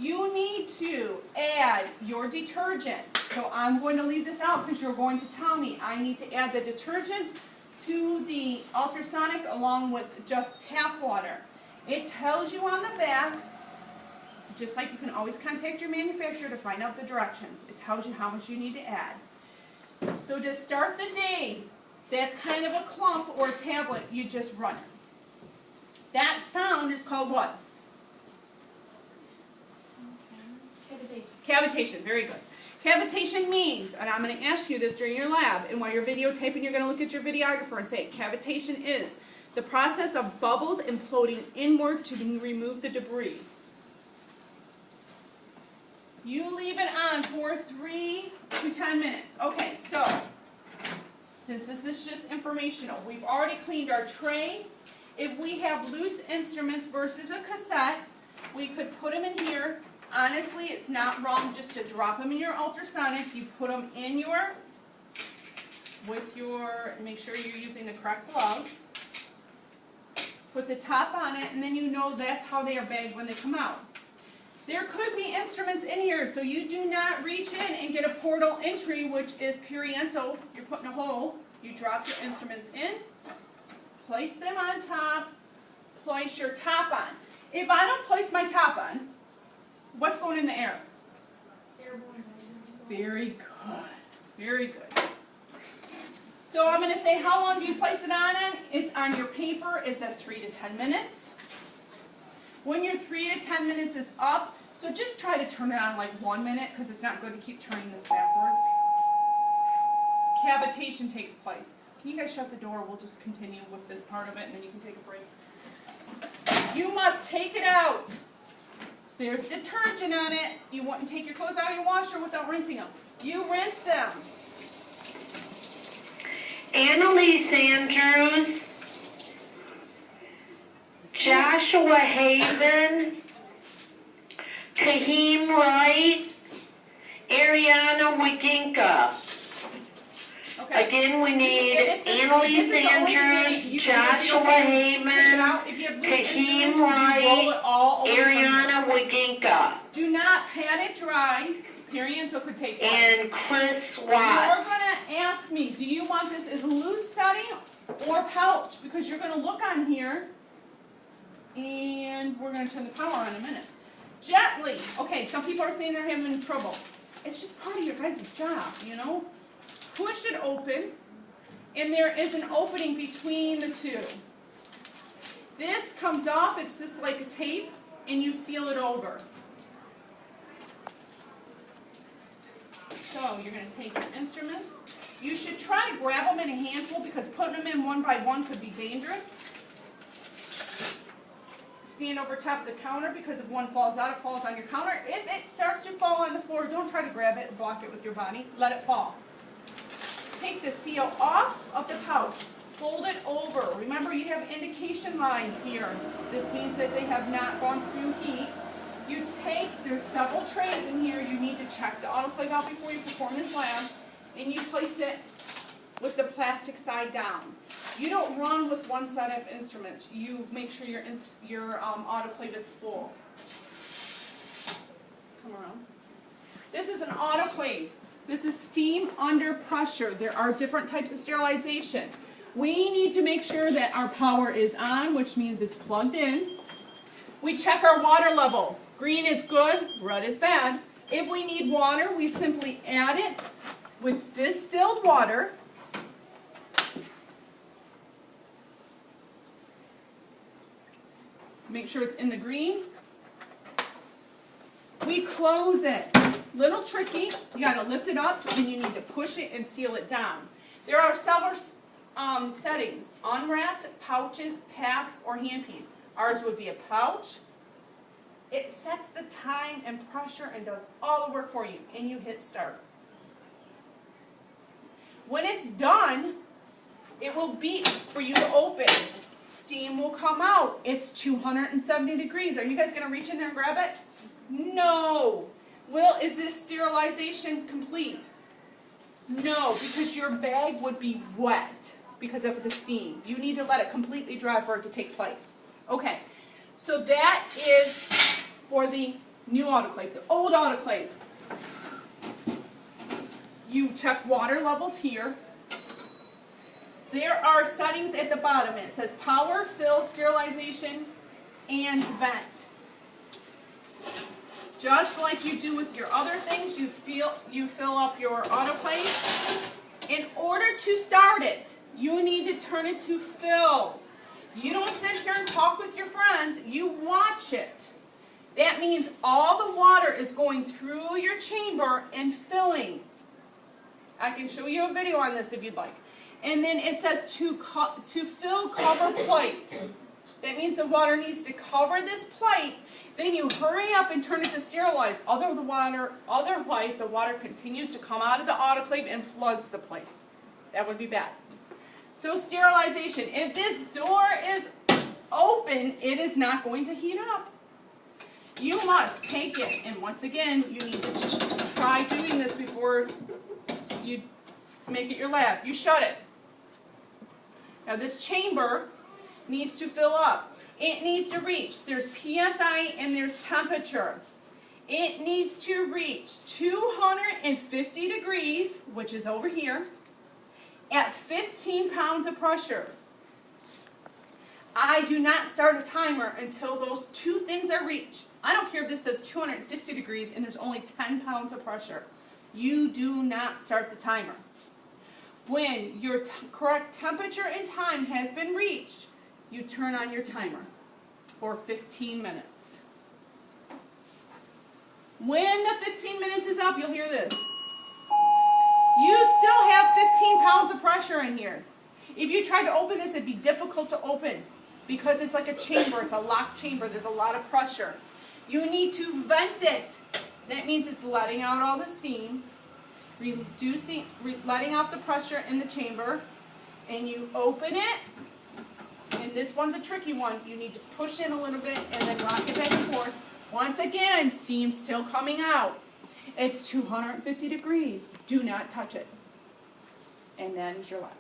You need to add your detergent. So I'm going to leave this out because you're going to tell me I need to add the detergent to the ultrasonic along with just tap water. It tells you on the back, just like you can always contact your manufacturer to find out the directions. It tells you how much you need to add. So to start the day, that's kind of a clump or a tablet, you just run it. That sound is called what? Cavitation. Cavitation, very good. Cavitation means, and I'm going to ask you this during your lab, and while you're videotaping, you're going to look at your videographer and say, cavitation is the process of bubbles imploding inward to remove the debris. You leave it on for 3 to 10 minutes. Okay, so, since this is just informational, we've already cleaned our tray. If we have loose instruments versus a cassette, we could put them in here. Honestly, it's not wrong just to drop them in your ultrasonic. You put them in your, make sure you're using the correct gloves. Put the top on it, and then you know that's how they are bagged when they come out. There could be instruments in here, so you do not reach in and get a portal entry, which is periental. You're putting a hole. You drop your instruments in, place them on top, place your top on. If I don't place my top on, what's going in the air? Airborne. Very good. Very good. So I'm going to say, how long do you place it on? It's on your paper. It says 3 to 10 minutes. When your 3 to 10 minutes is up, so just try to turn it on like 1 minute because it's not good to keep turning this backwards. Cavitation takes place. Can you guys shut the door? We'll just continue with this part of it and then you can take a break. You must take it out. There's detergent on it. You wouldn't take your clothes out of your washer without rinsing them. You rinse them. Annalise Andrews, Joshua Haven, Kahim Wright, Ariana Wiginka. Okay. Again, we need Annalise Andrews, Joshua Haven, Kahim Wright, Ariana Wiginka, Do not pat it dry. Periental could take place. and Chris You're Watts. going to ask me, do you want this as a loose setting or pouch? Because you're going to look on here, and we're going to turn the power on in a minute. Gently. Okay, some people are saying they're having trouble. It's just part of your guys' job, you know? Push it open, and there is an opening between the two. This comes off, it's just like a tape, and you seal it over. So you're going to take your instruments. You should try to grab them in a handful because putting them in one by one could be dangerous. Stand over top of the counter because if one falls out, it falls on your counter. If it starts to fall on the floor, don't try to grab it and block it with your body. Let it fall. Take the seal off of the pouch. Fold it over. Remember, you have indication lines here. This means that they have not gone through heat. You there's several trays in here. You need to check the autoclave out before you perform this lab. And you place it with the plastic side down. You don't run with one set of instruments. You make sure your autoclave is full. Come around. This is an autoclave. This is steam under pressure. There are different types of sterilization. We need to make sure that our power is on, which means it's plugged in. We check our water level. Green is good, red is bad. If we need water, we simply add it with distilled water. Make sure it's in the green. We close it. Little tricky. You got to lift it up and you need to push it and seal it down. There are several settings: unwrapped, pouches, packs, or handpiece. Ours would be a pouch. It sets the time and pressure and does all the work for you, and you hit start. When it's done, it will beep for you to open. Steam will come out. It's 270 degrees. Are you guys going to reach in there and grab it? No. Is this sterilization complete? No, because your bag would be wet because of the steam. You need to let it completely dry for it to take place. Okay, so that is for the new autoclave, the old autoclave. You check water levels here. There are settings at the bottom. It says power, fill, sterilization, and vent. Just like you do with your other things, you fill up your autoclave. In order to start it, you need to turn it to fill. You don't sit here and talk with your friends, you watch it. That means all the water is going through your chamber and filling. I can show you a video on this if you'd like. And then it says to fill, cover plate. That means the water needs to cover this plate. Then you hurry up and turn it to sterilize. Otherwise, the water continues to come out of the autoclave and floods the place. That would be bad. So sterilization. If this door is open, it is not going to heat up. You must take it, and once again, you need to try doing this before you make it your lab. You shut it. Now this chamber needs to fill up. It needs to reach. There's PSI and there's temperature. It needs to reach 250 degrees, which is over here, at 15 pounds of pressure. I do not start a timer until those two things are reached. I don't care if this says 260 degrees and there's only 10 pounds of pressure. You do not start the timer. When your correct temperature and time has been reached, you turn on your timer for 15 minutes. When the 15 minutes is up, you'll hear this. You still have 15 pounds of pressure in here. If you tried to open this, it'd be difficult to open because it's like a chamber. It's a locked chamber. There's a lot of pressure. You need to vent it. That means it's letting out all the steam, letting out the pressure in the chamber, and you open it. And this one's a tricky one. You need to push in a little bit and then rock it back and forth. Once again, steam's still coming out. It's 250 degrees. Do not touch it. And that is your lab.